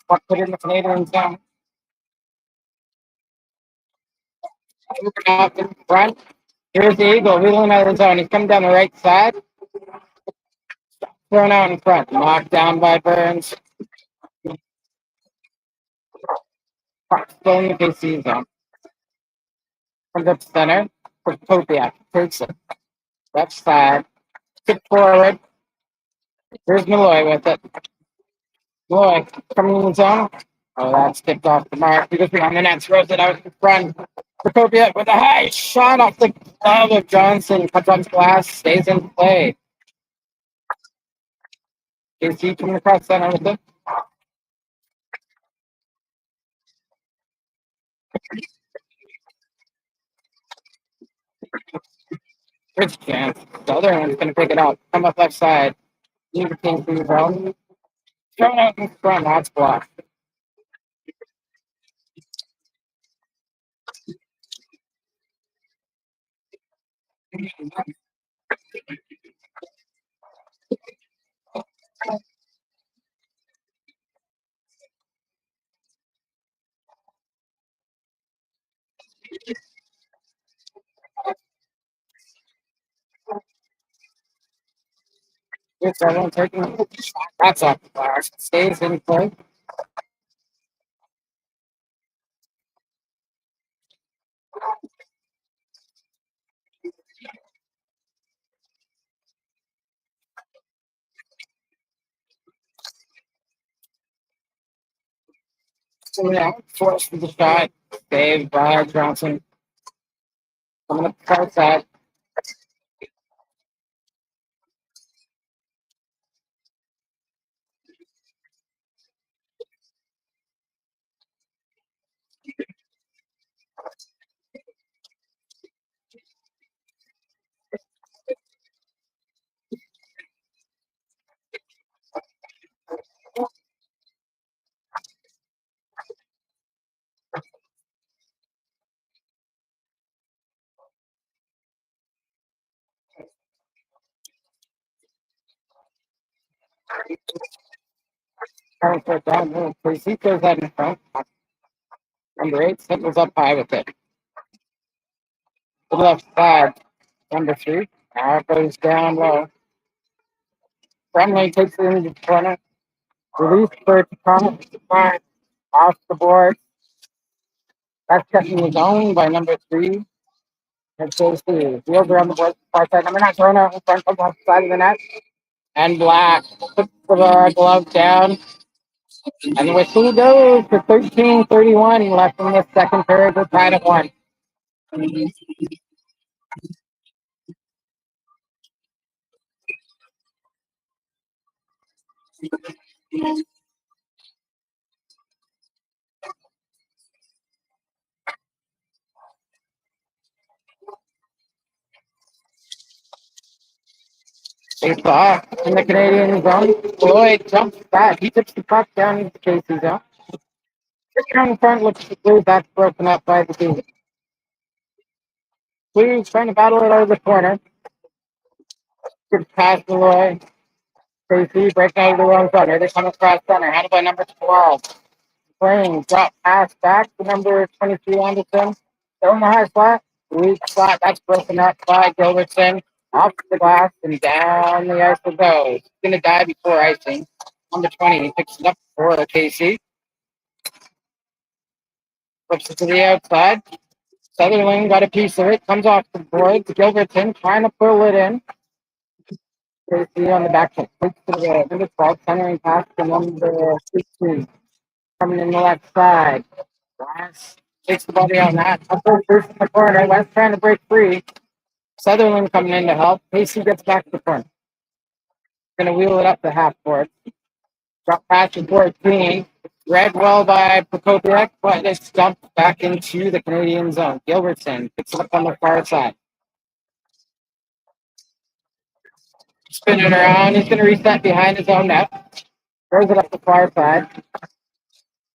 Puck put in the Canadian zone. Moving out in front. Here's the Eagle wheeling out of the zone. He's coming down the right side. Thrown out in front. Knocked down by Burns. Puck still in the KC zone. Comes up center. For Topiak. Takes it. Left side. Tip forward. Here's Malloy with it. Malloy coming in the zone. Oh, that's tipped off the mark. Because behind the net, throws it out in front. Prokopiak with a high shot off the glove of Johnson. Cuts on glass, stays in play. KC coming across center with it. Good chance. The other one's going to pick it up. Come up left side. Leave the king through the zone. Thrown out in front. That's blocked. Gets everyone taking a shot. That's off the glass. Stays in play. So yeah, forced for the shot. Saved by Johnson. Coming up the far side. Coming for it down. Casey goes out in front. Number 8 signals up high with it. To the left side. Number 3. Now it goes down low. Friendly takes it into the corner. Release for it to come. Off the board. That's kept in his own by number 3. And goes to field around the board. Far side. Number 9 thrown out in front of the side of the net. And Black puts the glove down. And the whistle goes for 13:31 left in the second period. We're tied at 1. Face off in the Canadian zone. Floyd jumps back. He tips the puck down into Casey zone. Down in front looks to Blue. That's broken up by the team. Blue's trying to battle it out of the corner. Good pass Malloy. Casey breaking out of the wrong corner. They come across center. Handled by number 12. Playing drop pass back to number 23 Anderson. Still in the high slot. Weak slot. That's broken up by Gilbertson. Off the glass and down the ice it goes. He's going to die before icing. Number 20. He picks it up for KC. Flips it to the outside. Sutherland got a piece of it. Comes off the board to Gilbertson. Trying to pull it in. KC on the back foot. Takes to the number 12. Centering pass to number 16. Coming in the left side. West takes the ball beyond that. Up goes Bruce in the corner. West trying to break free. Sutherland coming in to help. Casey gets back to the front. Going to wheel it up the half court. Drop pass to 14. Read well by Prokopiak, but it's dumped back into the Canadian zone. Gilbertson picks it up on the far side. Spin it around. He's going to reset behind his own net. Throws it up the far side.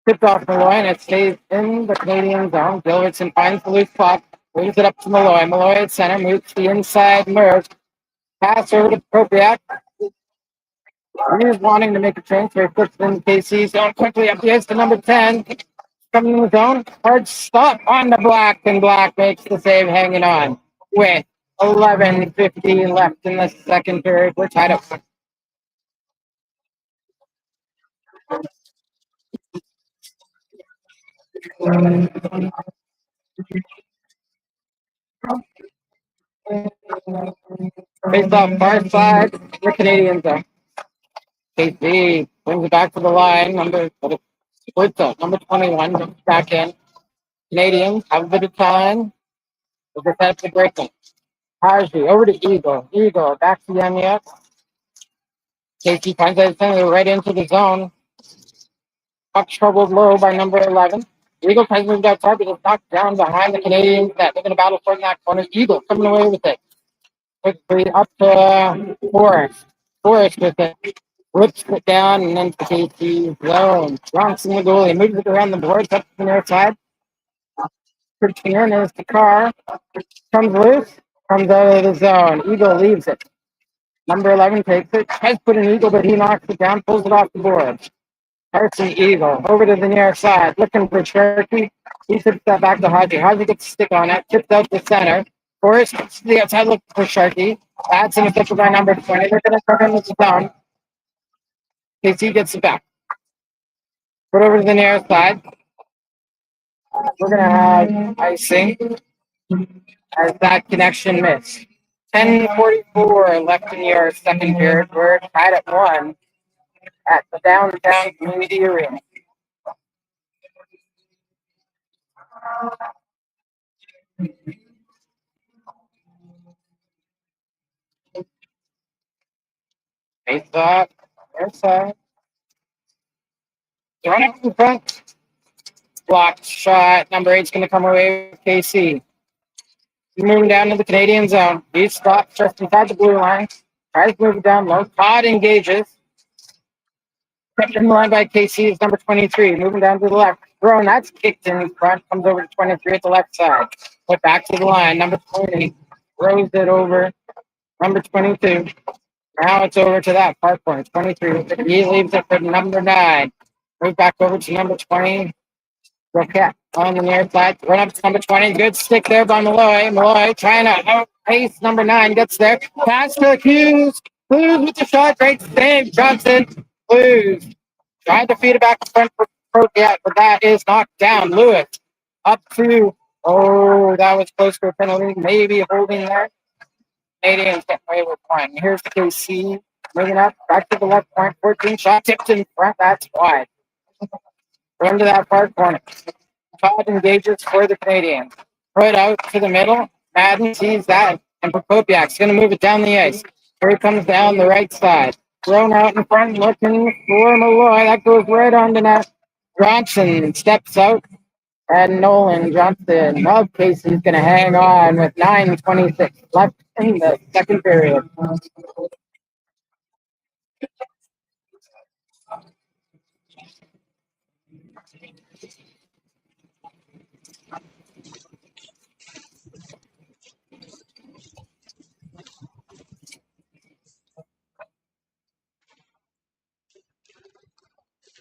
Tipped off Malloy, and it stays in the Canadian zone. Gilbertson finds the loose puck. Moves it up to Malloy. Malloy at center. Moves to the inside. Merv. Pass over to Prokopiak. He's wanting to make a transfer, puts it in KC zone quickly up the ice to number 10. Coming in the zone, hard stop on the Black, and Black makes the save hanging on with 11:50 left in the second period. We're tied up. Based off far side, the Canadians are. KC brings it back to the line. Splits up. Number 21 comes back in. Canadians have a bit of time. We'll just have to break them. Harvey over to Eagle. Eagle back to Yanya. KC finds that center right into the zone. Puck troubled low by number 11. Eagle tries to move outside, but it's knocked down behind the Canadians that they're going to battle for in that corner. Eagle coming away with it. Quickly up to Forrest. Forrest with it. Whips it down and then to KC zone. Johnson the goalie moves it around the boards up to the near side. Pitching in is the car. Comes loose. Comes out of the zone. Eagle leaves it. Number 11 takes it. Tries to put an Eagle, but he knocks it down. Pulls it off the board. Carson Eagle over to the near side. Looking for Sharkey. He tips that back to Haji. Haji gets a stick on it. Tips out the center. Forrest to the outside looking for Sharkey. That's an official by number 20. They're going to come in with the zone. KC gets it back. Put over to the near side. We're going to have icing as that connection missed. 10:44 left in your second period. We're tied at 1 at the downtown community arena. Face off. Near side. Throwing it in front. Blocked shot. Number 8's going to come away with KC. He's moving down to the Canadian zone. He stops just inside the blue line. Tries to move it down low. Todd engages. Kept in the line by KC is number 23. Moving down to the left. Thrown. That's kicked in front. Comes over to 23 at the left side. Put back to the line. Number 20 throws it over. Number 22. Now it's over to that far point. 23. He leaves it for number 9. Move back over to number 20. Roquette on the near side. Run up to number 20. Good stick there by Malloy. Malloy trying to outpace number 9. Gets there. Pass to Hughes. Hughes with the shot. Great save. Johnson. Hughes tried to feed it back in front for Roquette, but that is knocked down. Lewis up to. Oh, that was close to a penalty. Maybe holding there. Canadians get away with one. Here's the KC. Moving up. Back to the left point. 14 shot. Tipped in front. That's wide. Run to that far corner. Todd engages for the Canadians. Put out to the middle. Madden sees that. And Prokopiak's going to move it down the ice. Here he comes down the right side. Thrown out in front, looking for Malloy. That goes right on the net. Johnson steps out. And Nolan Johnson of Casey's going to hang on with 9:26 left in the second period.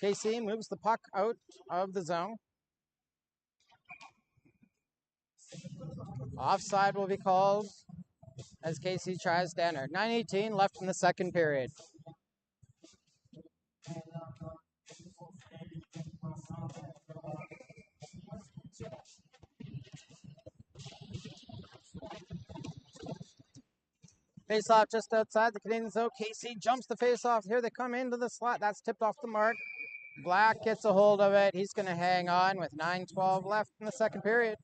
KC moves the puck out of the zone. Offside will be called as KC tries to enter. 9:18 left in the second period. Face off just outside the Canadian zone. KC jumps the face off. Here they come into the slot. That's tipped off the mark. Black gets a hold of it. He's going to hang on with 9:12 left in the second period.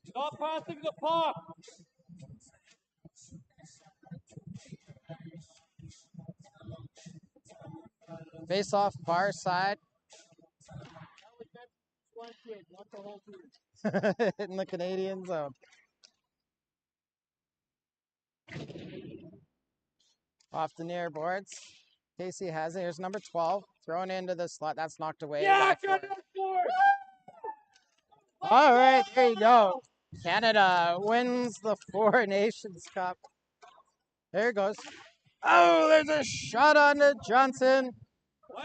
Stop passing the puck. Face off far side. In the Canadian zone. Off the near boards. Casey has it. Here's number 12. Thrown into the slot. That's knocked away. Yeah, All right, there you go. Canada wins the Four Nations Cup. There it goes. Oh, there's a shot on to Johnson.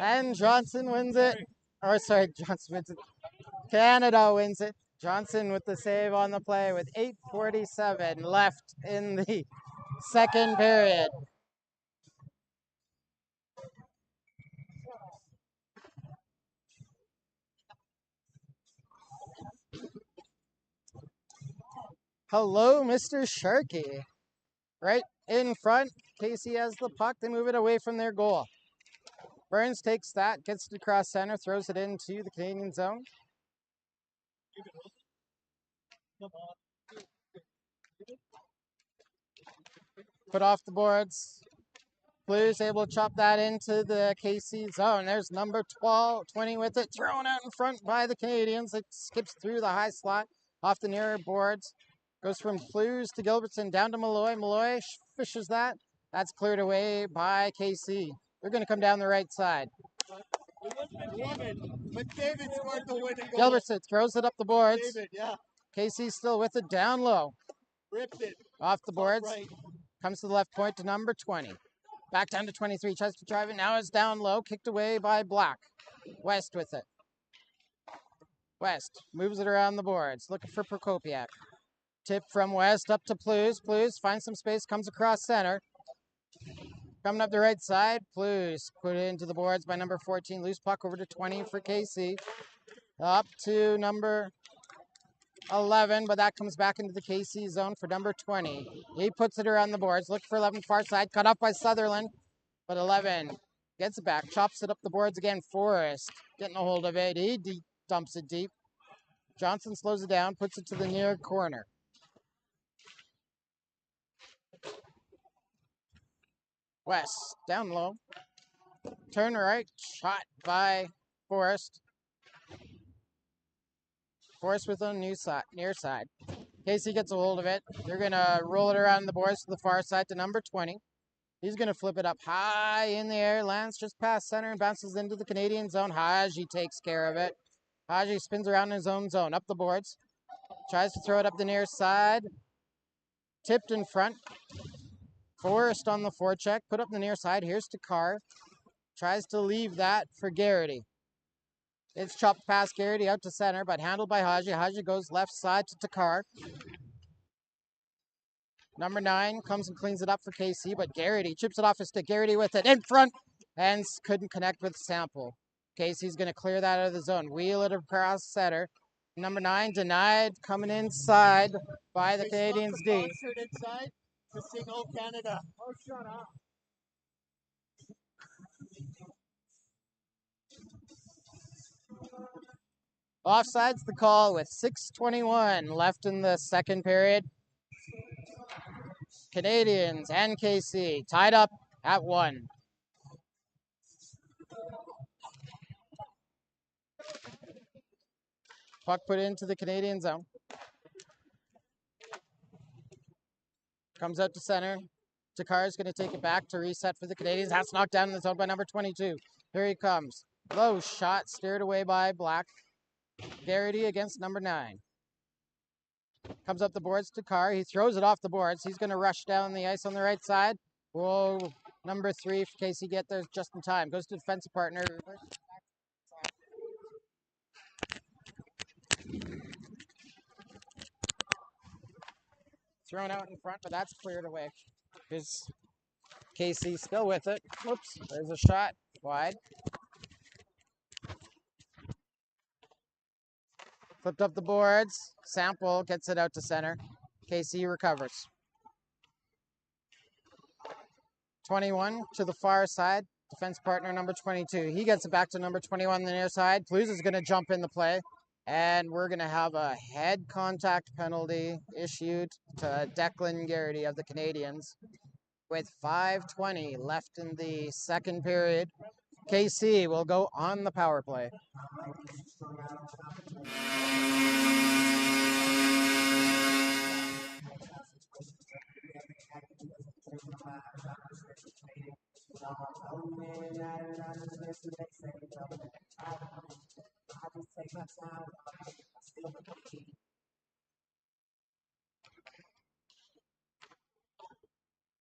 And Johnson wins it. Or sorry, Johnson wins it. Canada wins it. Johnson with the save on the play with 8:47 left in the second period. Hello, Mr. Sharkey. Right in front. Casey has the puck. They move it away from their goal. Burns takes that, gets it across center, throws it into the Canadian zone. Put off the boards. Blues able to chop that into the KC zone. There's number 20 with it, thrown out in front by the Canadians. It skips through the high slot off the near boards. Goes from Blues to Gilbertson down to Malloy. Malloy fishes that. That's cleared away by KC. They're going to come down the right side. McDavid scored the winning goal. Gilbertson throws it up the boards. David, yeah, KC still with it down low. ripped it. Off the boards. Right. Comes to the left point to number 20. Back down to 23. Tries to drive it. Now it's down low. Kicked away by Black. West with it. West moves it around the boards. Looking for Prokopiak. Tip from West up to Blues. Blues finds some space. Comes across center. Coming up the right side. Blues put it into the boards by number 14. Loose puck over to 20 for KC. Up to number 11, but that comes back into the KC zone for number 20. He puts it around the boards. Look for 11 far side. Cut off by Sutherland. But 11 gets it back. Chops it up the boards again. Forrest getting a hold of it. He dumps it deep. Johnson slows it down. Puts it to the near corner. West down low. Turn right. Shot by Forrest. Forrest with the near side. Casey gets a hold of it. They're going to roll it around the boards to the far side to number 20. He's going to flip it up high in the air. Lands just past center and bounces into the Canadian zone. Haji takes care of it. Haji spins around in his own zone. Up the boards. Tries to throw it up the near side. Tipped in front. Forrest on the forecheck. Put up the near side. Here's to Carr. Tries to leave that for Garrity. It's chopped past Garrity out to center, but handled by Haji. Haji goes left side to Takar. Number 9 comes and cleans it up for KC, but Garrity chips it off his stick. Garrity with it in front and couldn't connect with Sample. KC's going to clear that out of the zone. Wheel it across center. Number 9 denied, coming inside by the Canadians D. Inside to sing "Oh Canada." Oh, shut up. Offside's the call with 6:21 left in the second period. Canadians and KC tied up at 1. Puck put into the Canadian zone. Comes out to center. Takar's going to take it back to reset for the Canadians. That's knocked down in the zone by number 22. Here he comes. Low shot steered away by Black. Garrity against number 9. Comes up the boards to Carr. He throws it off the boards. He's going to rush down the ice on the right side. Whoa, number 3 in case he gets there just in time. Goes to defensive partner. Thrown out in front, but that's cleared away. Here's KC still with it. Whoops, there's a shot wide. Flipped up the boards. Sample gets it out to center. KC recovers. 21 to the far side. Defense partner number 22. He gets it back to number 21 on the near side. Blues is going to jump in the play. And we're going to have a head contact penalty issued to Declan Garrity of the Canadians. With 5:20 left in the second period, KC will go on the power play.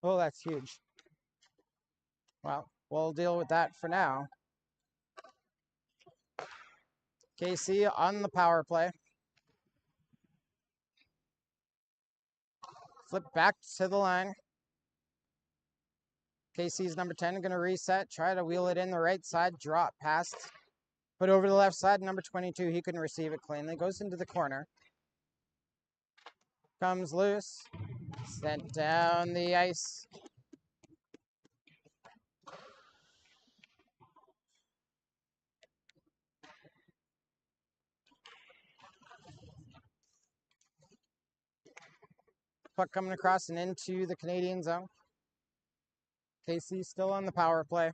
Oh, that's huge. Well, we'll deal with that for now. KC on the power play. Flip back to the line. KC's number 10 going to reset, try to wheel it in the right side, drop past, put over the left side. Number 22, he couldn't receive it cleanly. Goes into the corner. Comes loose. Sent down the ice. Puck coming across and into the Canadian zone. KC still on the power play.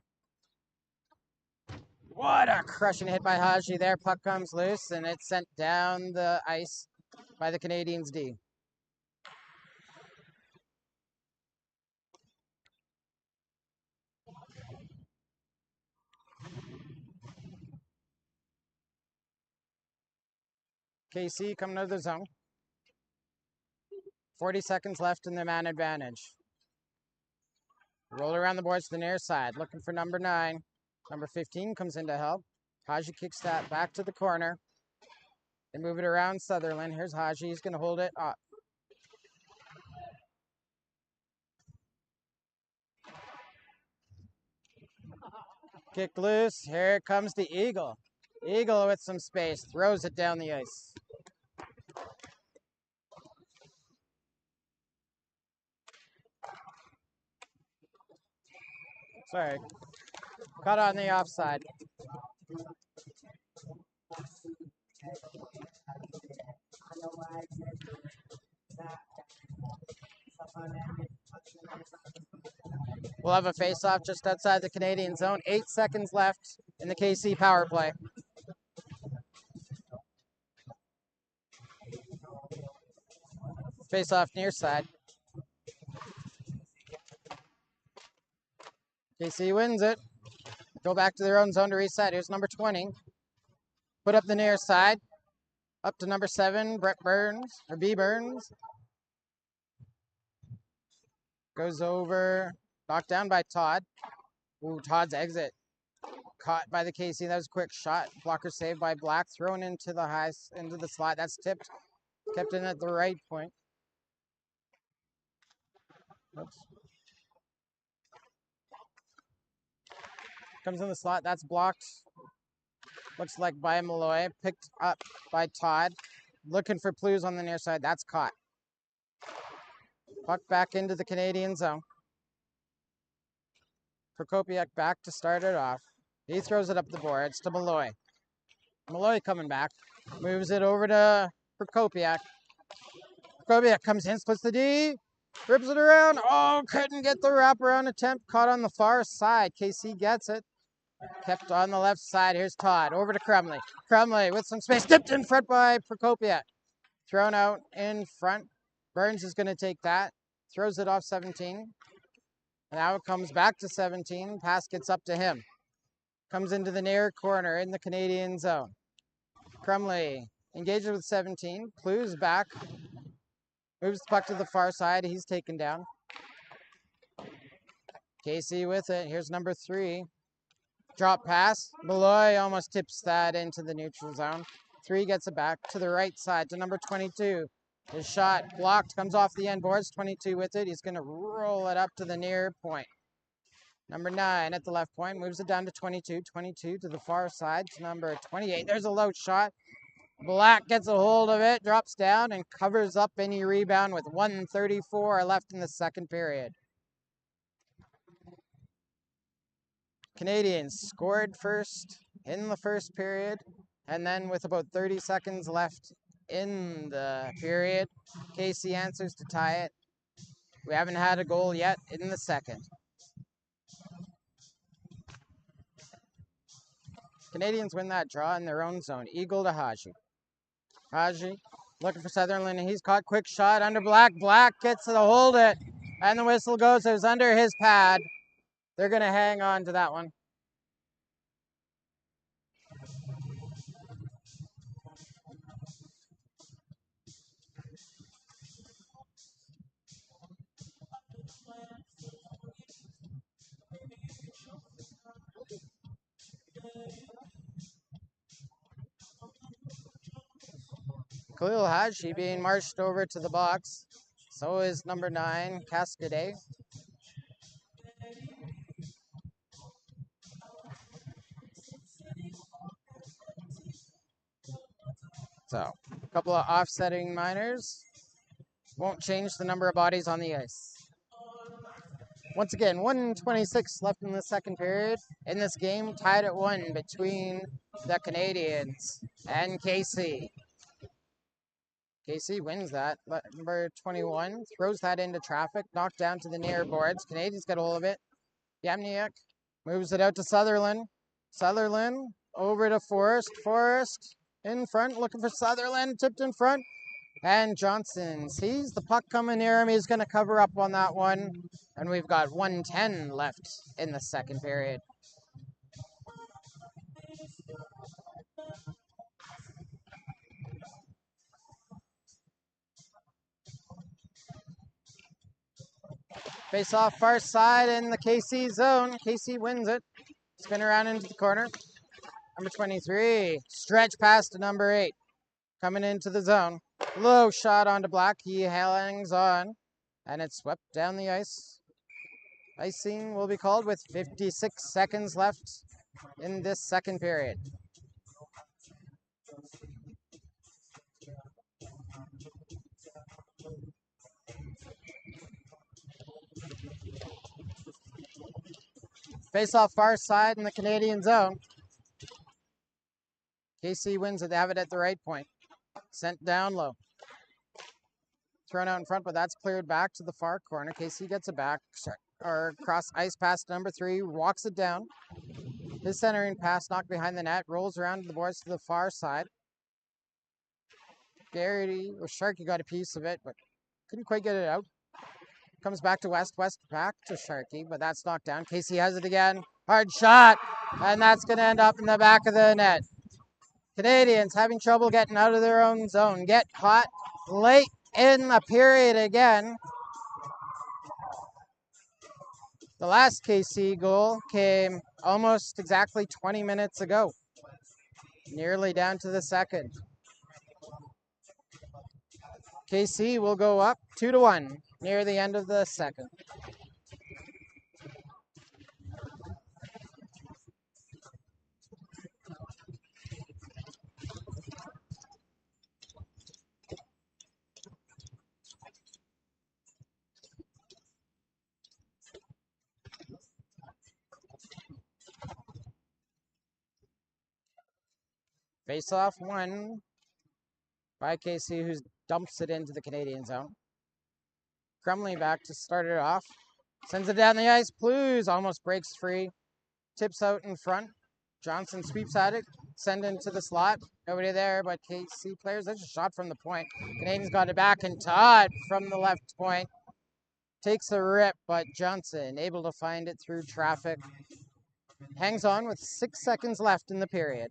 What a crushing hit by Haji there. Puck comes loose and it's sent down the ice by the Canadiens D. KC coming to the zone. 40 seconds left in the man advantage. Roll around the boards to the near side, looking for number 9. Number 15 comes in to help. Haji kicks that back to the corner. They move it around Sutherland. Here's Haji. He's going to hold it up. Kick loose. Here comes the Eagle. Eagle with some space. Throws it down the ice. Sorry. Caught on the offside. We'll have a face-off just outside the Canadian zone. 8 seconds left in the KC power play. Face-off near side. KC wins it. Go back to their own zone to reset. Here's number 20. Put up the near side. Up to number 7, Brett Burns, or B. Burns. Goes over, knocked down by Todd. Ooh, Todd's exit. Caught by the KC. That was a quick shot. Blocker saved by Black. Thrown into the slot. That's tipped. Kept in at the right point. Oops. Comes in the slot. That's blocked. Looks like by Malloy. Picked up by Todd. Looking for Plews on the near side. That's caught. Puck back into the Canadian zone. Prokopiak back to start it off. He throws it up the boards to Malloy. Malloy coming back. Moves it over to Prokopiak. Prokopiak comes in, splits the D. Rips it around. Oh, couldn't get the wraparound attempt. Caught on the far side. KC gets it. Kept on the left side. Here's Todd. Over to Crumley. Crumley with some space. Dipped in front by Prokopiak. Thrown out in front. Burns is going to take that. Throws it off 17. Now it comes back to 17. Pass gets up to him. Comes into the near corner in the Canadian zone. Crumley engages with 17. Plews back. Moves the puck to the far side. He's taken down. KC with it. Here's number 3. Drop pass. Malloy almost tips that into the neutral zone. 3 gets it back to the right side to number 22. His shot blocked. Comes off the end boards. 22 with it. He's going to roll it up to the near point. Number 9 at the left point. Moves it down to 22. 22 to the far side to number 28. There's a low shot. Black gets a hold of it. Drops down and covers up any rebound with 1:34 left in the second period. Canadians scored first in the first period. And then with about 30 seconds left in the period, KC answers to tie it. We haven't had a goal yet in the second. Canadians win that draw in their own zone. Eagle to Haji. Haji looking for Sutherland, and he's caught. Quick shot under Black. Black gets to hold it, and the whistle goes. It was under his pad. They're going to hang on to that one. Khalil Haji being marched over to the box. So is number 9, Cascadet. So, a couple of offsetting minors. Won't change the number of bodies on the ice. Once again, 1:26 left in the second period. In this game, tied at 1 between the Canadians and KC. KC wins that. Number 21 throws that into traffic, knocked down to the near boards. Canadians get a hold of it. Yamniak moves it out to Sutherland. Sutherland over to Forrest. Forrest in front, looking for Sutherland, tipped in front. And Johnson sees the puck coming near him. He's going to cover up on that one. And we've got 1:10 left in the second period. Face off far side in the KC zone. KC wins it. Spin around into the corner. Number 23. Stretch pass to number 8. Coming into the zone. Low shot onto Black. He hangs on. And it's swept down the ice. Icing will be called with 56 seconds left in this second period. Face off far side in the Canadian zone. KC wins it. They have it at the right point. Sent down low. Thrown out in front, but that's cleared back to the far corner. KC gets it back. Or cross ice pass to number 3. Walks it down. His centering pass knocked behind the net. Rolls around the boards to the far side. Garrity or Sharkey got a piece of it, but couldn't quite get it out. Comes back to West. West back to Sharkey, but that's knocked down. Casey has it again. Hard shot. And that's going to end up in the back of the net. Canadians having trouble getting out of their own zone. Get caught late in the period again. The last KC goal came almost exactly 20 minutes ago. Nearly down to the second. KC will go up 2-1 near the end of the second. Face off one by KC, who dumps it into the Canadian zone. Crumley back to start it off. Sends it down the ice. Blues almost breaks free. Tips out in front. Johnson sweeps at it. Send into the slot. Nobody there but KC players. That's a shot from the point. Canadians got it back, and Todd from the left point takes a rip, but Johnson able to find it through traffic. Hangs on with 6 seconds left in the period.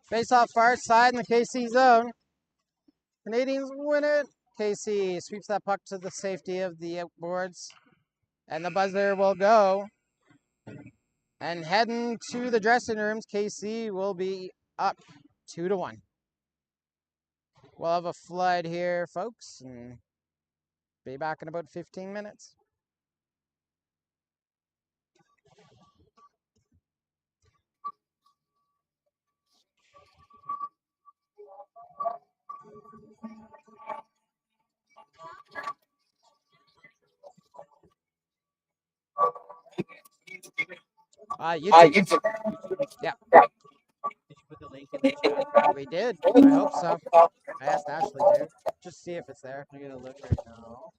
Face off far side in the KC zone. Canadians win it. KC sweeps that puck to the safety of the outboards. And the buzzer will go. And heading to the dressing rooms, KC will be up 2-1. We'll have a flood here, folks, and be back in about 15 minutes. YouTube. Yeah. Did you put the link in the chat? We did. I hope so. I asked Ashley to. Just see if it's there. I'm gonna look right now.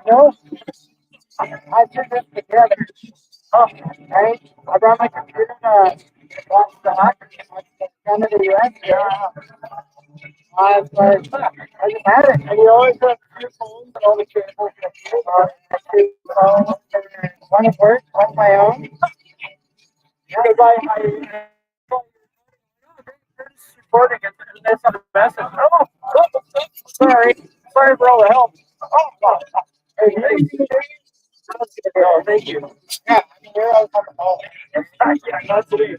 No, I put this together. Oh, right. I brought my computer to watch the hockey match in Canada, US. Yeah. I was like, huh, I just had it. And you always have two phones and all the cables. Two phones, and one at work, one of my own. Because I recording it, and that's on the message. Oh, sorry. Sorry for all the help. Oh, wow. Hey, oh, thank you. Yeah, I mean, you're always on the ball. Yeah, not today.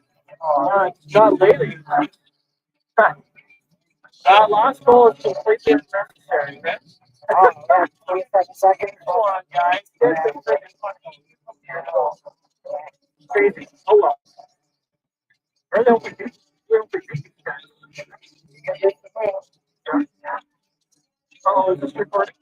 Not lately. Lost goal is completely unnecessary, man. Oh, yeah. 22nd. Come on, guys. Get the freaking fucking crazy. Oh, well. Or they'll be oh, is this recording?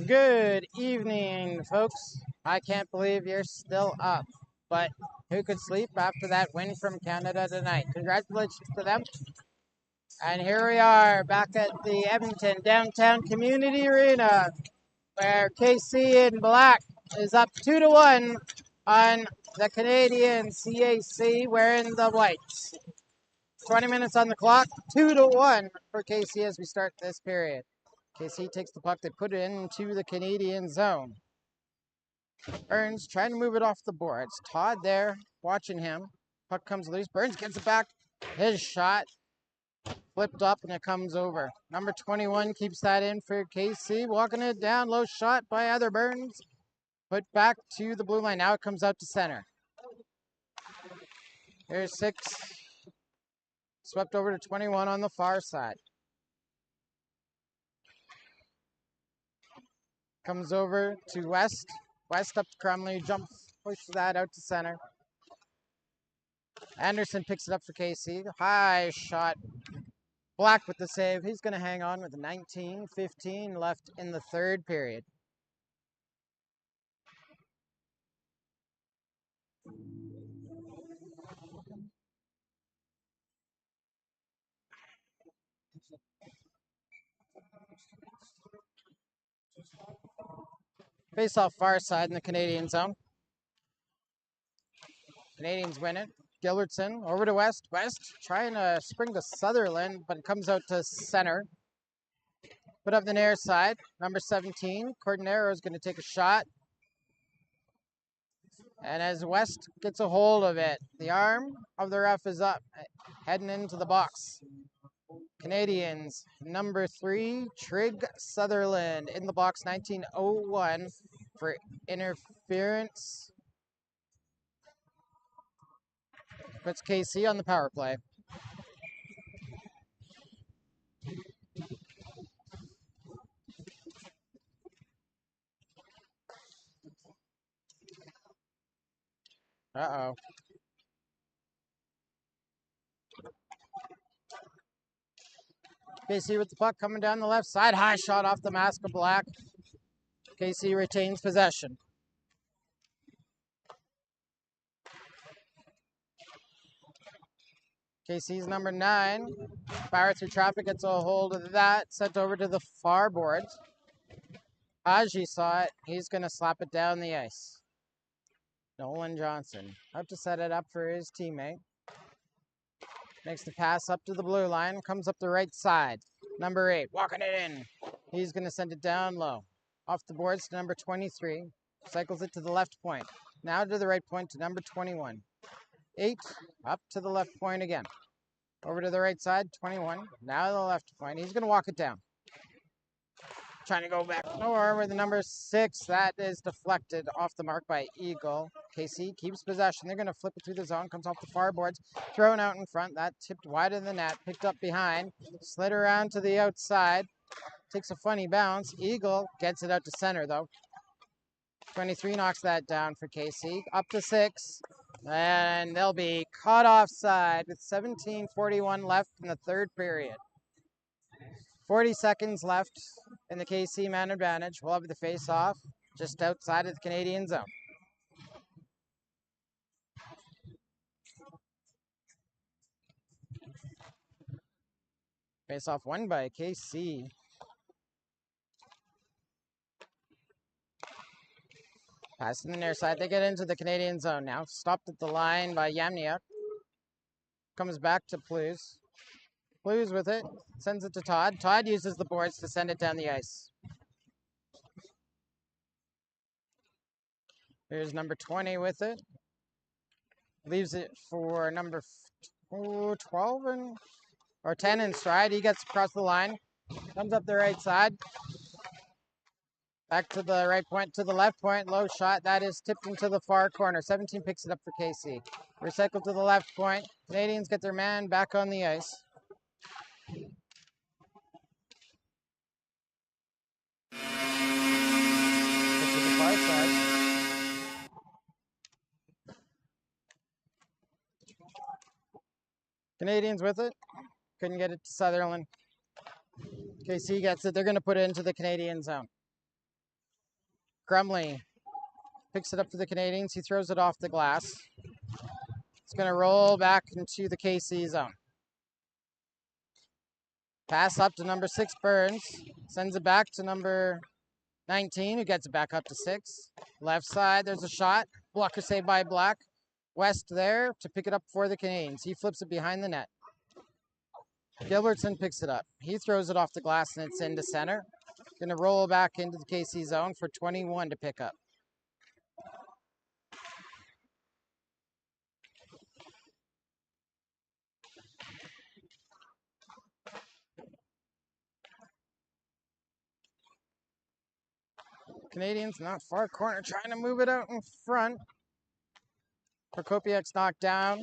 Good evening, folks. I can't believe you're still up, but who could sleep after that win from Canada tonight? Congratulations to them. And here we are back at the Edmonton Downtown Community Arena, where KC in black is up 2-1 on the Canadian CAC wearing the whites. 20 minutes on the clock, 2-1 for KC as we start this period. KC takes the puck, they put it into the Canadian zone. Burns trying to move it off the boards. Todd there, watching him. Puck comes loose. Burns gets it back. His shot flipped up and it comes over. Number 21 keeps that in for KC. Walking it down, low shot by Heather Burns. Put back to the blue line. Now it comes out to center. Here's 6. Swept over to 21 on the far side. Comes over to West. West up to Crumley. Jumps, pushes that out to center. Anderson picks it up for KC. High shot. Black with the save. He's going to hang on with 19:15 left in the third period. Face off far side in the Canadian zone. Canadians win it. Gilbertson over to West. West trying to spring to Sutherland, but it comes out to center. Put up the near side. Number 17, Cordonero is going to take a shot. And as West gets a hold of it, the arm of the ref is up, heading into the box. Canadians, number 3, Trig Sutherland in the box, 1901 for interference. Puts KC on the power play. Uh-oh. KC with the puck coming down the left side. High shot off the mask of black. KC retains possession. KC's number 9. Fire through traffic, gets a hold of that. Sent over to the far boards. Haji saw it. He's going to slap it down the ice. Nolan Johnson up to set it up for his teammate. Makes the pass up to the blue line. Comes up the right side. Number 8, walking it in. He's going to send it down low. Off the boards to number 23. Cycles it to the left point. Now to the right point to number 21. 8, up to the left point again. Over to the right side, 21. Now to the left point. He's going to walk it down. Trying to go back nowhere with the number 6. That is deflected off the mark by Eagle. KC keeps possession. They're going to flip it through the zone. Comes off the far boards. Thrown out in front. That tipped wide of the net. Picked up behind. Slid around to the outside. Takes a funny bounce. Eagle gets it out to center, though. 23 knocks that down for KC. Up to 6. And they'll be caught offside with 17:41 left in the third period. 40 seconds left in the KC man advantage. We'll have the face-off just outside of the Canadian zone. Face-off won by KC. Passing the near side. They get into the Canadian zone now. Stopped at the line by Yamniuk. Comes back to Plews. Plews with it. Sends it to Todd. Todd uses the boards to send it down the ice. Here's number 20 with it. Leaves it for number 12 or 10 in stride. He gets across the line. Comes up the right side. Back to the right point, to the left point. Low shot. That is tipped into the far corner. 17 picks it up for KC. Recycled to the left point. Canadians get their man back on the ice. To the far side. Canadians with it. Couldn't get it to Sutherland. KC gets it. They're going to put it into the Canadian zone. Grumley picks it up for the Canadians. He throws it off the glass. It's going to roll back into the KC zone. Pass up to number 6, Burns. Sends it back to number 19, who gets it back up to 6. Left side, there's a shot. Blocker saved by Black. West there to pick it up for the Canadians. He flips it behind the net. Gilbertson picks it up. He throws it off the glass and it's into center. Going to roll back into the KC zone for 21 to pick up. Canadians not far corner, trying to move it out in front. Prokopiak's knocked down.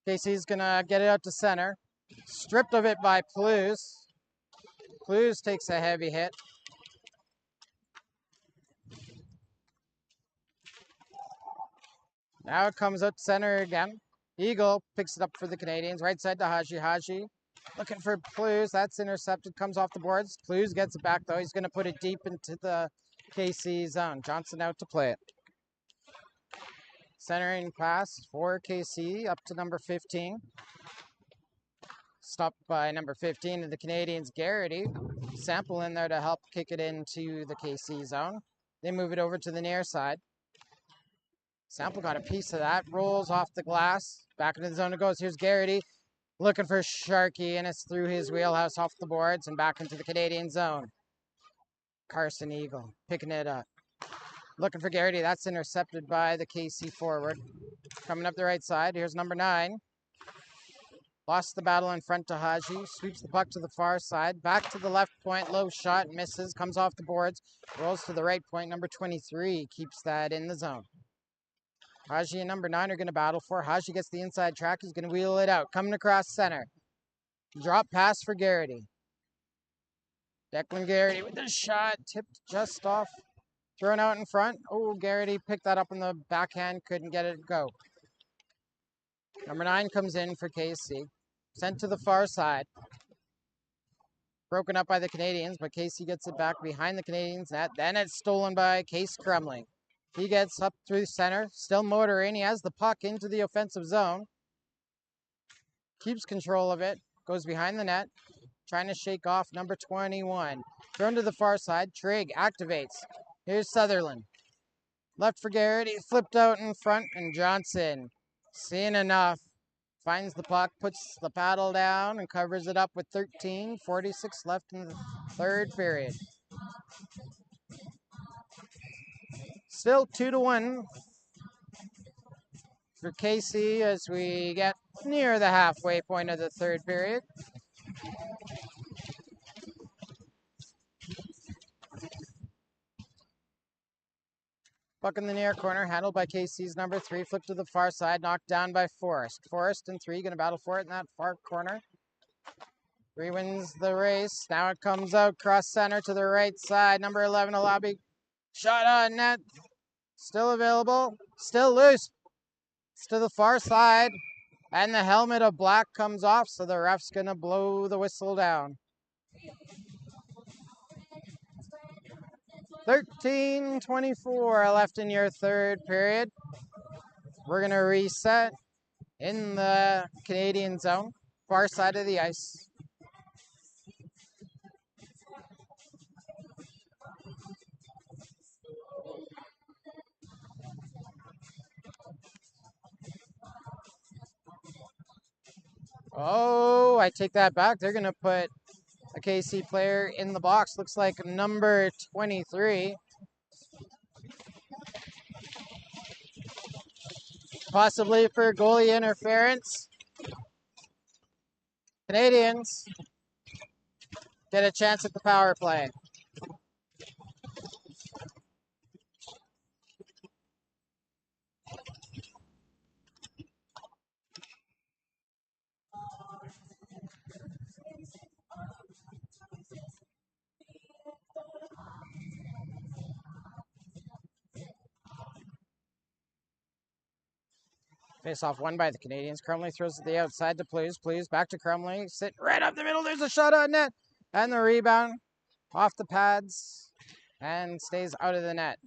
KC's going to get it out to center. Stripped of it by Plews. Plews takes a heavy hit. Now it comes out to center again. Eagle picks it up for the Canadians. Right side to Haji. Haji looking for Plews. That's intercepted. Comes off the boards. Plews gets it back, though. He's going to put it deep into the KC zone. Johnson out to play it. Centering pass for KC up to number 15. Stopped by number 15 of the Canadians, Garrity. Sample in there to help kick it into the KC zone. They move it over to the near side. Sample got a piece of that. Rolls off the glass. Back into the zone it goes. Here's Garrity looking for Sharkey, and it's through his wheelhouse off the boards and back into the Canadian zone. Carson Eagle picking it up. Looking for Garrity. That's intercepted by the KC forward. Coming up the right side. Here's number 9. Lost the battle in front to Haji. Sweeps the puck to the far side. Back to the left point. Low shot. Misses. Comes off the boards. Rolls to the right point. Number 23 keeps that in the zone. Haji and number 9 are going to battle for. Haji gets the inside track. He's going to wheel it out. Coming across center. Drop pass for Garrity. Declan Garrity with the shot. Tipped just off Thrown out in front. Oh, Garrity picked that up on the backhand, couldn't get it to go. Number 9 comes in for KC. Sent to the far side. Broken up by the Canadians, but KC gets it back behind the Canadians net. Then it's stolen by Case Crumley. He gets up through center, still motoring. He has the puck into the offensive zone. Keeps control of it. Goes behind the net. Trying to shake off number 21. Thrown to the far side. Trigg activates. Here's Sutherland. Left for Garrett. He flipped out in front. And Johnson, seeing enough, finds the puck, puts the paddle down, and covers it up with 13:46 left in the third period. Still 2-1 for KC as we get near the halfway point of the third period. Puck in the near corner, handled by KC's number 3, flipped to the far side, knocked down by Forrest. Forrest and 3 gonna battle for it in that far corner. 3 wins the race. Now it comes out cross center to the right side. Number 11, Alabi. Shot on net. Still available. Still loose. It's to the far side. And the helmet of black comes off, so the ref's gonna blow the whistle down. 13:24 left in your third period. We're gonna reset in the Canadian zone, far side of the ice. Oh, I take that back. They're gonna put a KC player in the box. Looks like number 23. Possibly for goalie interference. Canadians get a chance at the power play. Face off won by the Canadians. Crumley throws it the outside to Please. Please back to Crumley. Sit right up the middle. There's a shot on net. And the rebound off the pads and stays out of the net.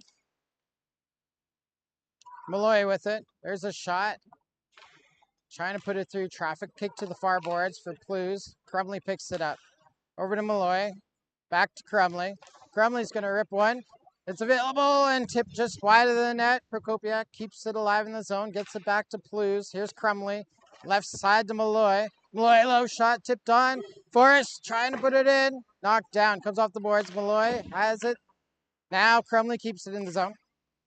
Malloy with it. There's a shot. Trying to put it through traffic. Kick to the far boards for Plews. Crumley picks it up. Over to Malloy. Back to Crumley. Crumley's going to rip one. It's available and tipped just wide of the net. Prokopiak keeps it alive in the zone. Gets it back to Plews. Here's Crumley. Left side to Malloy. Malloy low shot tipped on. Forrest trying to put it in. Knocked down. Comes off the boards. Malloy has it. Now Crumley keeps it in the zone.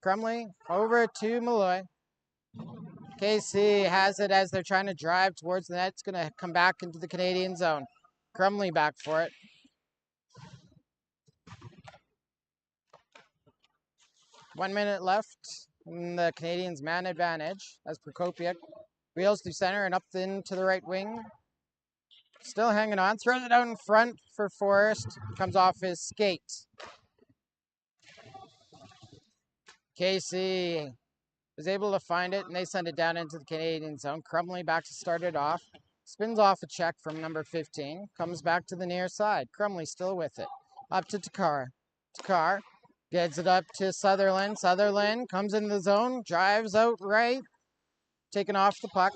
Crumley over to Malloy. KC has it as they're trying to drive towards the net. It's going to come back into the Canadian zone. Crumley back for it. 1 minute left in the Canadians' man advantage as Prokopiak wheels through center and up into the right wing. Still hanging on. Throws it out in front for Forrest. Comes off his skate. KC is able to find it and they send it down into the Canadian zone. Crumley back to start it off. Spins off a check from number 15. Comes back to the near side. Crumley still with it. Up to Takar. Takar gets it up to Sutherland. Sutherland comes in the zone. Drives out right. Taking off the puck.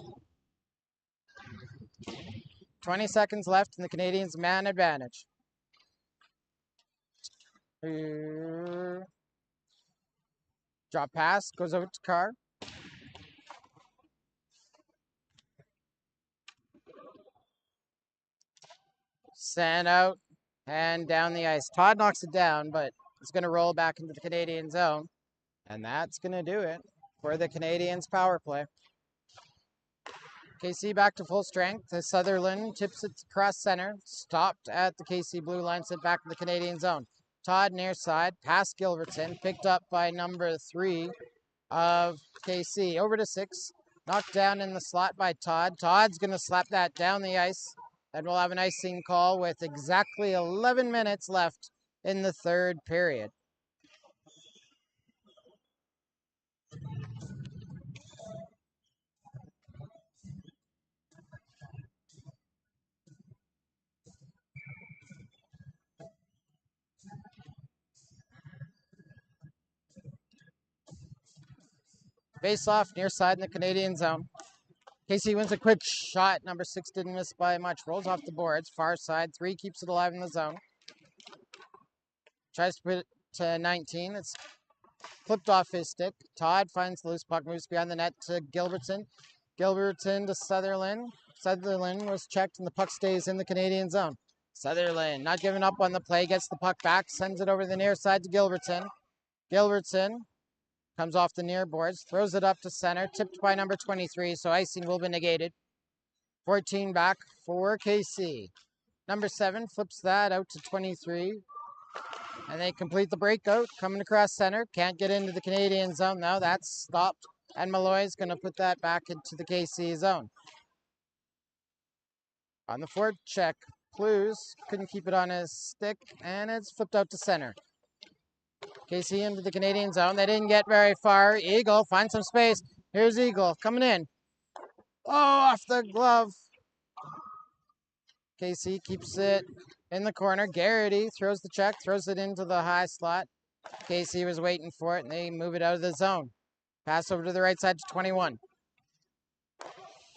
20 seconds left in the Canadians' man advantage. Drop pass. Goes over to Carr. Send out and down the ice. Todd knocks it down, but it's going to roll back into the Canadian zone. And that's going to do it for the Canadians' power play. KC back to full strength as Sutherland tips it across center. Stopped at the KC blue line, sent back to the Canadian zone. Todd near side, past Gilbertson, picked up by number 3 of KC. Over to 6, knocked down in the slot by Todd. Todd's going to slap that down the ice. And we'll have an icing call with exactly 11 minutes left in the third period. Face off near side in the Canadian zone. KC wins a quick shot. Number 6 didn't miss by much. Rolls off the boards. Far side. 3 keeps it alive in the zone. Tries to put it to 19. It's flipped off his stick. Todd finds the loose puck. Moves behind the net to Gilbertson. Gilbertson to Sutherland. Sutherland was checked and the puck stays in the Canadian zone. Sutherland not giving up on the play. Gets the puck back. Sends it over the near side to Gilbertson. Gilbertson comes off the near boards. Throws it up to center. Tipped by number 23. So icing will be negated. 14 back for KC. Number 7 flips that out to 23. And they complete the breakout. Coming across center. Can't get into the Canadian zone. No, that's stopped. And Malloy's going to put that back into the KC zone. On the forward check, Plews couldn't keep it on his stick. And it's flipped out to center. KC into the Canadian zone. They didn't get very far. Eagle finds some space. Here's Eagle coming in. Oh, off the glove. KC keeps it in the corner. Garrity throws the check, throws it into the high slot. KC was waiting for it, and they move it out of the zone. Pass over to the right side to 21.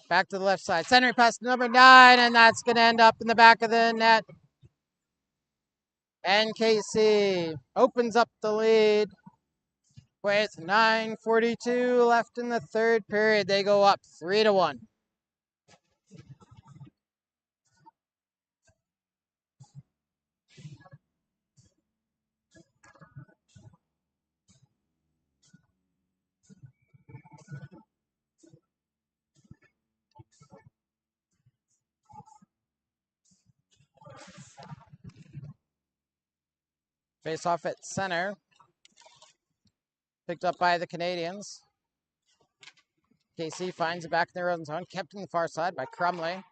Back to the left side. Centering pass to number 9, and that's going to end up in the back of the net. And KC opens up the lead with 9:42 left in the third period. They go up 3-1. Face off at center. Picked up by the Canadians. KC finds it back in their own zone. Kept in the far side by Crumley.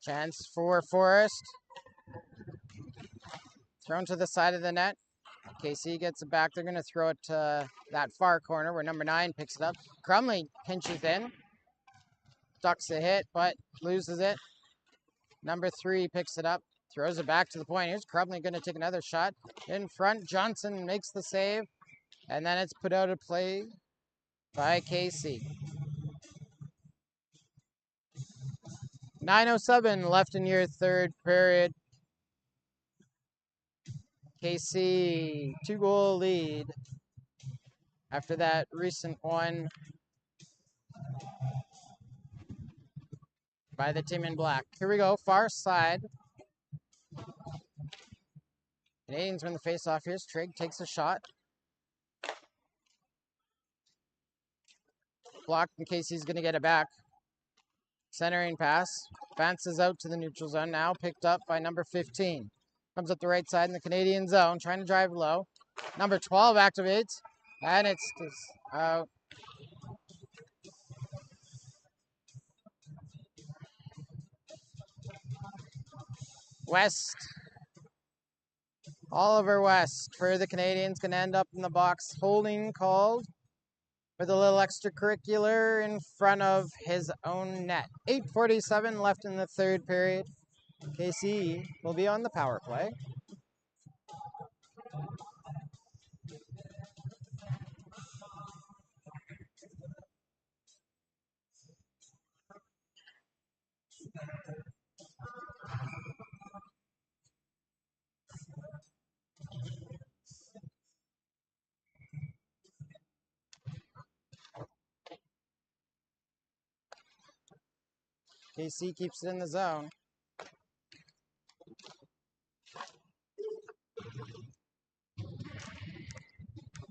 Chance for Forrest. Thrown to the side of the net. KC gets it back. They're going to throw it to that far corner where number 9 picks it up. Crumley pinches in. Ducks the hit, but loses it. Number 3 picks it up. Throws it back to the point. Here's Crumley going to take another shot. In front, Johnson makes the save. And then it's put out of play by KC. 9:07 left in your third period. KC 2-goal lead after that recent one by the team in black. Here we go, far side. Canadians win the face-off. Here's Trigg, takes a shot. Blocked in case he's going to get it back. Centering pass. Bounces out to the neutral zone. Now picked up by number 15. Comes up the right side in the Canadian zone. Trying to drive low. Number 12 activates. And it's out. West. Oliver West for the Canadians going to end up in the box. Holding called with a little extracurricular in front of his own net. 8:47 left in the third period. KC will be on the power play. KC keeps it in the zone.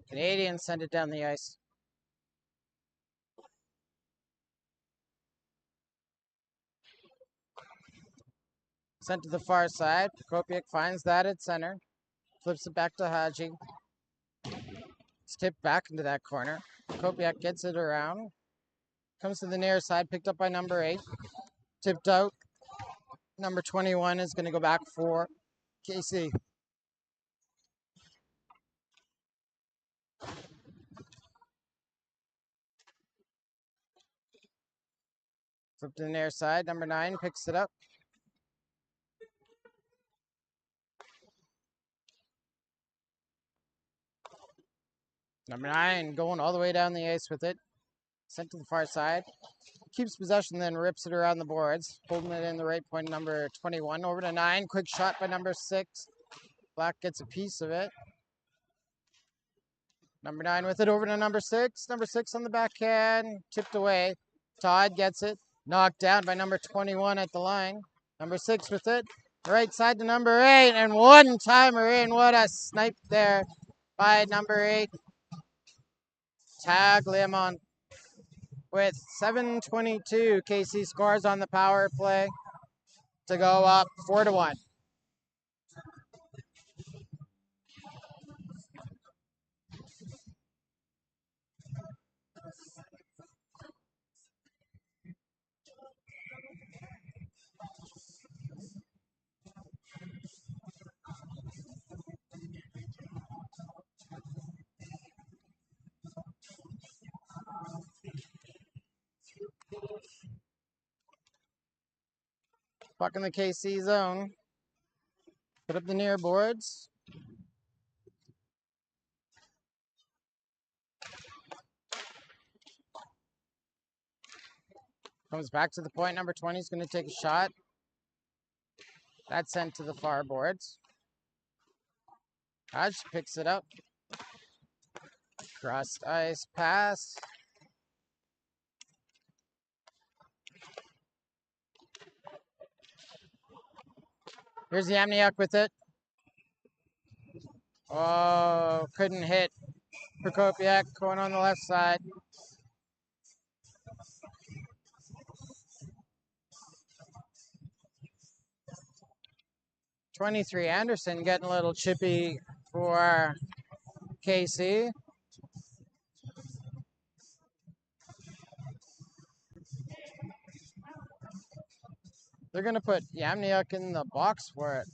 Canadians send it down the ice. Sent to the far side. Prokopiak finds that at center. Flips it back to Haji. It's tipped back into that corner. Prokopiak gets it around. Comes to the near side, picked up by number 8. Tipped out. Number 21 is going to go back for KC. Flip to the near side. Number 9 picks it up. Number 9 going all the way down the ice with it. Sent to the far side. Keeps possession, then rips it around the boards. Holding it in the right point, number 21. Over to 9. Quick shot by number 6. Black gets a piece of it. Number 9 with it over to number 6. Number 6 on the backhand. Tipped away. Todd gets it. Knocked down by number 21 at the line. Number 6 with it. Right side to number 8. And one timer in. What a snipe there by number 8. Tag Lemon. With 7:22, KC scores on the power play to go up 4-1. Puck in the KC zone. Put up the near boards. Comes back to the point. Number 20 is going to take a shot. That's sent to the far boards. Hodge picks it up. Cross ice pass. Here's Yamniuk with it. Oh, couldn't hit. Prokopiak going on the left side. #23 Anderson getting a little chippy for KC. They're going to put Yamniuk in the box for it.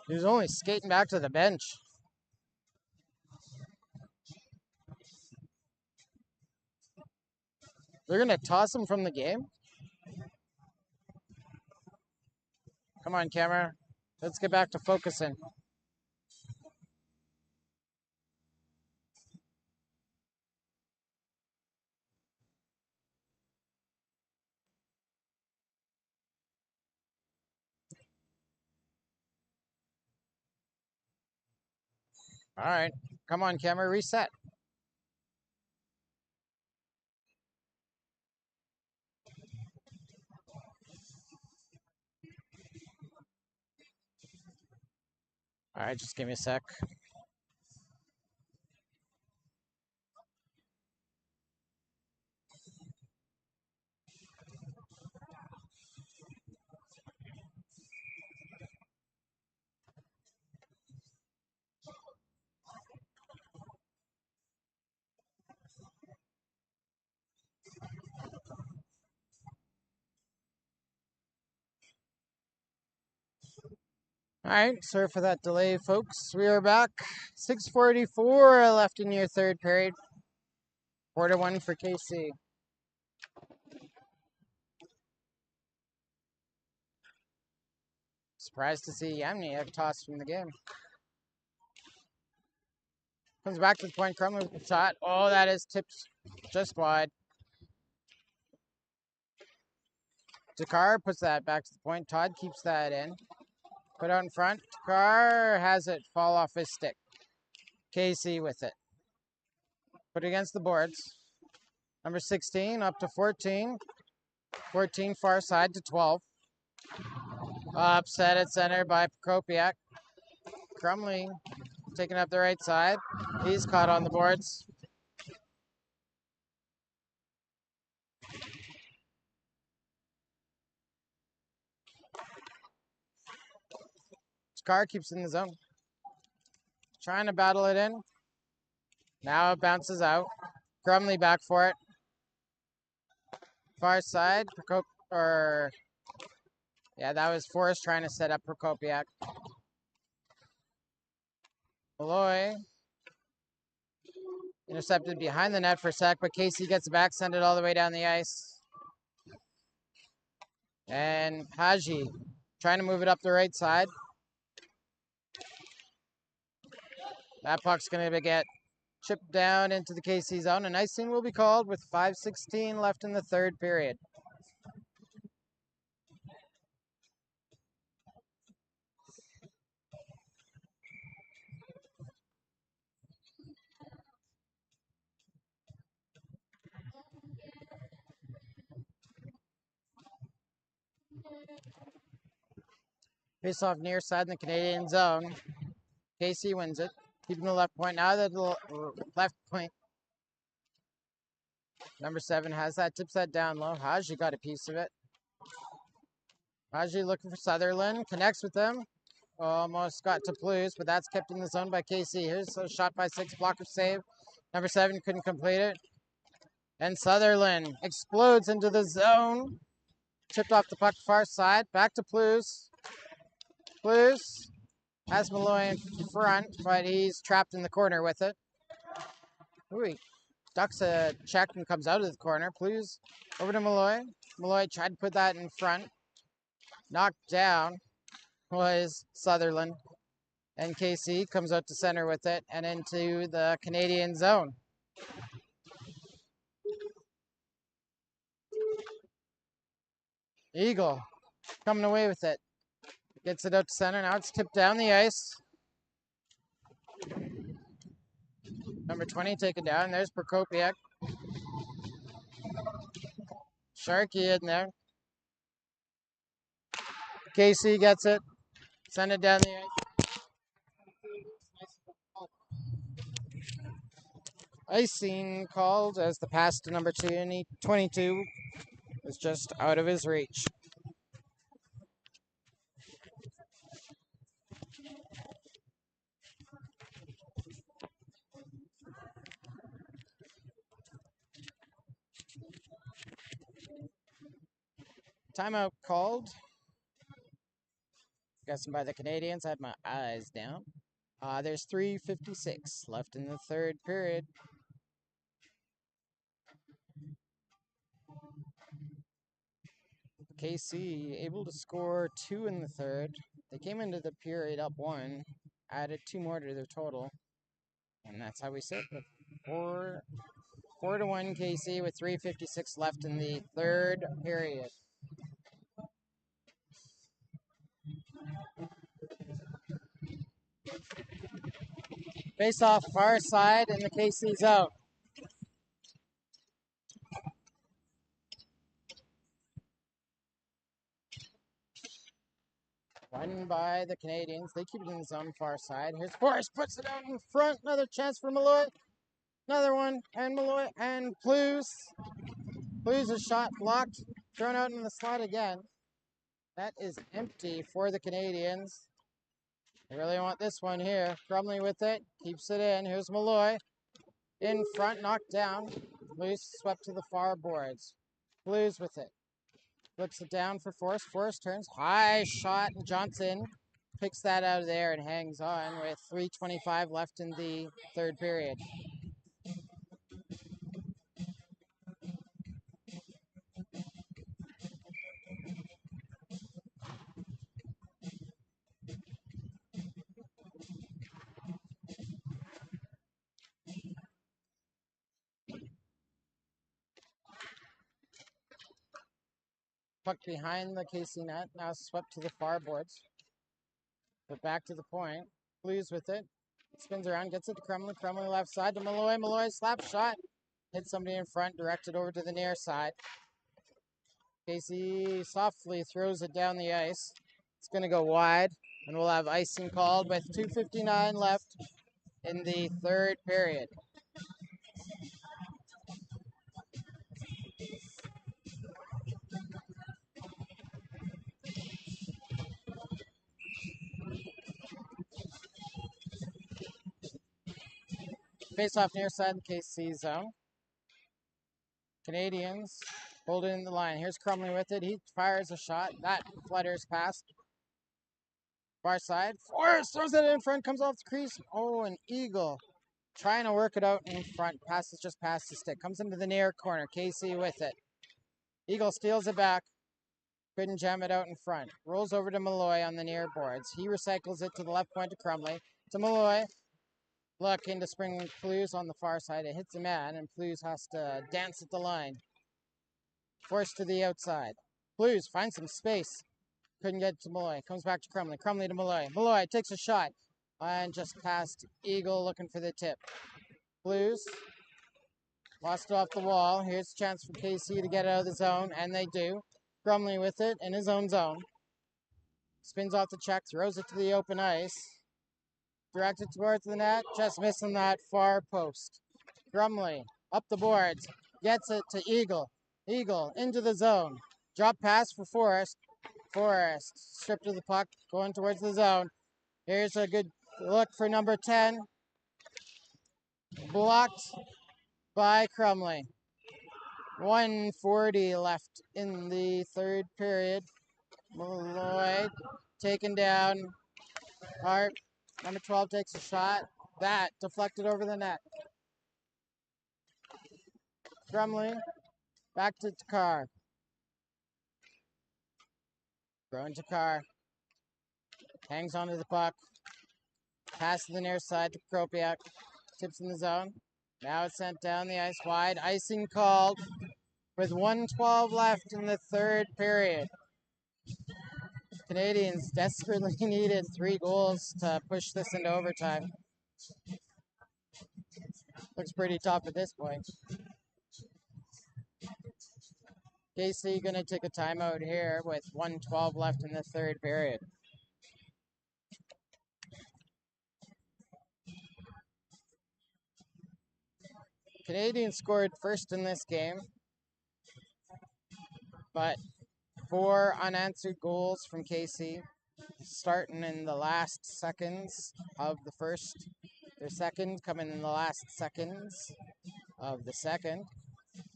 He was only skating back to the bench. They're going to toss him from the game. Come on, camera. Let's get back to focusing. All right. Come on, camera. Reset. All right, just give me a sec. All right, sorry for that delay, folks. We are back. 6:44 left in your third period. 4-1 for KC. Surprised to see Yamniuk tossed from the game. Comes back to the point. Crumley with the shot. Oh, that is tipped just wide. Dakar puts that back to the point. Todd keeps that in. Put out in front. Dakar has it fall off his stick. KC with it. Put it against the boards. Number 16 up to 14. 14 far side to 12. Upset at center by Prokopiak. Crumley taking up the right side. He's caught on the boards. Car keeps in the zone. Trying to battle it in. Now it bounces out. Crumley back for it. Far side. Yeah, that was Forrest trying to set up Prokopiak. Malloy intercepted behind the net for a sec, but KC gets it back, send it all the way down the ice. And Haji trying to move it up the right side. That puck's going to get chipped down into the KC zone. An icing will be called with 5:16 left in the third period. Face off near side in the Canadian zone. KC wins it. Keeping the left point. Now that the left point. Number 7 has that, tips that down low. Haji got a piece of it. Haji looking for Sutherland. Connects with them. Almost got to Blues, but that's kept in the zone by KC. Here's a shot by 6, blocker save. Number 7 couldn't complete it. And Sutherland explodes into the zone. Chipped off the puck far side. Back to Blues. Blues has Malloy in front, but he's trapped in the corner with it. Ooh, he ducks a check and comes out of the corner. Blues over to Malloy. Malloy tried to put that in front. Knocked down was Sutherland. And KC comes out to center with it and into the Canadian zone. Eagle coming away with it. Gets it out to center. Now it's tipped down the ice. Number 20 taken down. There's Prokopiak. Sharkey in there. KC gets it. Send it down the ice. Icing called as the pass to number 22 is just out of his reach. Timeout called. Guessing by the Canadians. I had my eyes down. There's 3:56 left in the third period. KC able to score 2 in the third. They came into the period up 1, added 2 more to their total, and that's how we sit with 4-1 KC with 3:56 left in the third period. Face off far side in the KC zone. Won by the Canadians. They keep it in the zone far side. Here's Forrest, puts it out in front. Another chance for Malloy. Another one, and Malloy, and Blues. Blues a shot blocked, thrown out in the slot again. That is empty for the Canadians. They really want this one here. Crumley with it, keeps it in. Here's Malloy. In front, knocked down. Blues swept to the far boards. Blues with it. Flips it down for Forrest. Forrest turns. High shot. Johnson picks that out of there and hangs on with 3:25 left in the third period. Puck behind the KC net. Now swept to the far boards. But back to the point. Blues with it. Spins around, gets it to Crumley. Crumley left side to Malloy. Malloy slap shot. Hits somebody in front, directed over to the near side. KC softly throws it down the ice. It's going to go wide, and we'll have icing called with 2:59 left in the third period. Face off near side in KC zone. Canadians hold it in the line. Here's Crumley with it. He fires a shot. That flutters past. Far side. Forrest throws it in front, comes off the crease. Oh, an eagle. Trying to work it out in front. Passes just past the stick. Comes into the near corner. KC with it. Eagle steals it back. Couldn't jam it out in front. Rolls over to Malloy on the near boards. He recycles it to the left point to Crumley. To Malloy. Looking to spring Plews on the far side. It hits a man, and Plews has to dance at the line. Forced to the outside. Plews finds some space. Couldn't get to Malloy. Comes back to Crumley. Crumley to Malloy. Malloy takes a shot. And just past Eagle looking for the tip. Blues lost it off the wall. Here's a chance for KC to get out of the zone, and they do. Crumley with it in his own zone. Spins off the check, throws it to the open ice. Directed towards the net, just missing that far post. Crumley up the boards, gets it to Eagle. Eagle into the zone. Drop pass for Forrest. Forrest stripped of the puck, going towards the zone. Here's a good look for number 10. Blocked by Crumley. 1:40 left in the third period. Malloy taken down. Hart, number 12, takes a shot. That deflected over the net. Crumley back to Takar. Going to Takar. Hangs onto the puck. Pass to the near side to Kropiak. Tips in the zone. Now it's sent down the ice wide. Icing called with 1:12 left in the third period. Canadians desperately needed 3 goals to push this into overtime. Looks pretty tough at this point. KC going to take a timeout here with 1:12 left in the third period. Canadians scored first in this game, but 4 unanswered goals from KC, starting in the last seconds of the first. Their second coming in the last seconds of the second.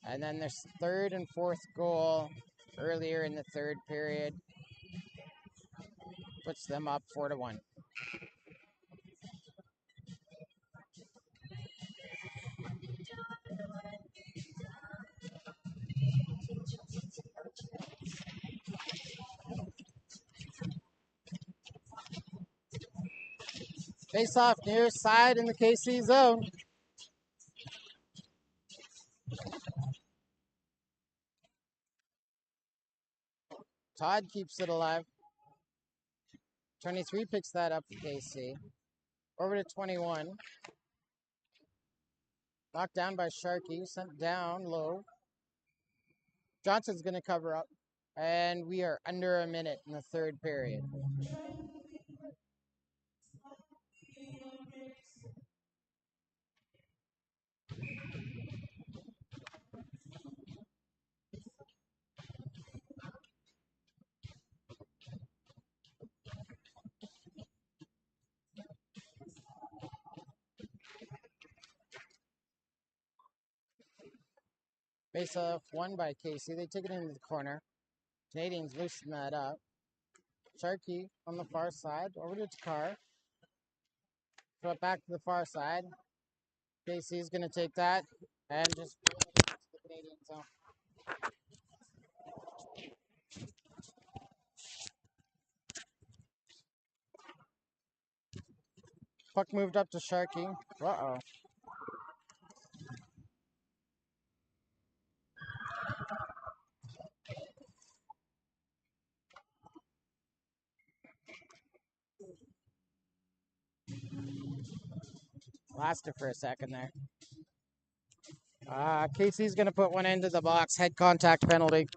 And then their third and fourth goal earlier in the third period puts them up 4-1. Face off near side in the KC zone. Todd keeps it alive. 23 picks that up for KC. Over to 21. Knocked down by Sharkey. Sent down low. Johnson's going to cover up. And we are under a minute in the third period. Face off won by KC. They take it into the corner. Canadians loosen that up. Sharkey on the far side. Over to Takar. Throw it back to the far side. KC's going to take that and just bring it into the Canadian zone. Puck moved up to Sharkey. Uh-oh. Lasted for a second there. Casey's going to put one into the box. Head contact penalty.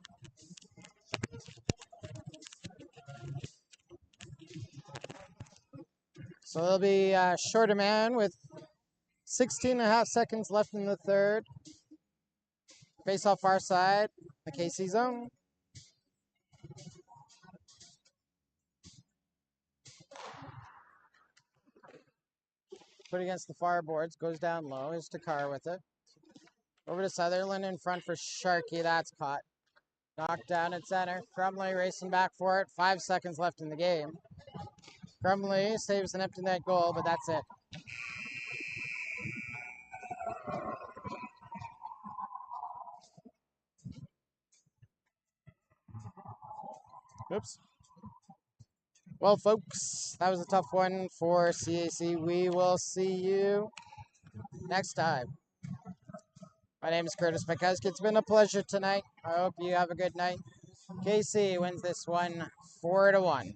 So there'll be a shorter man with 16.5 seconds left in the third. Face off far side, the KC zone. Put against the far boards, goes down low. Here's Takar with it. Over to Sutherland in front for Sharkey. That's caught. Knocked down at center. Crumley racing back for it. 5 seconds left in the game. Crumley saves an empty net goal, but that's it. Oops. Well, folks, that was a tough one for CAC. We will see you next time. My name is Curtis McCuskey. It's been a pleasure tonight. I hope you have a good night. KC wins this one 4-1.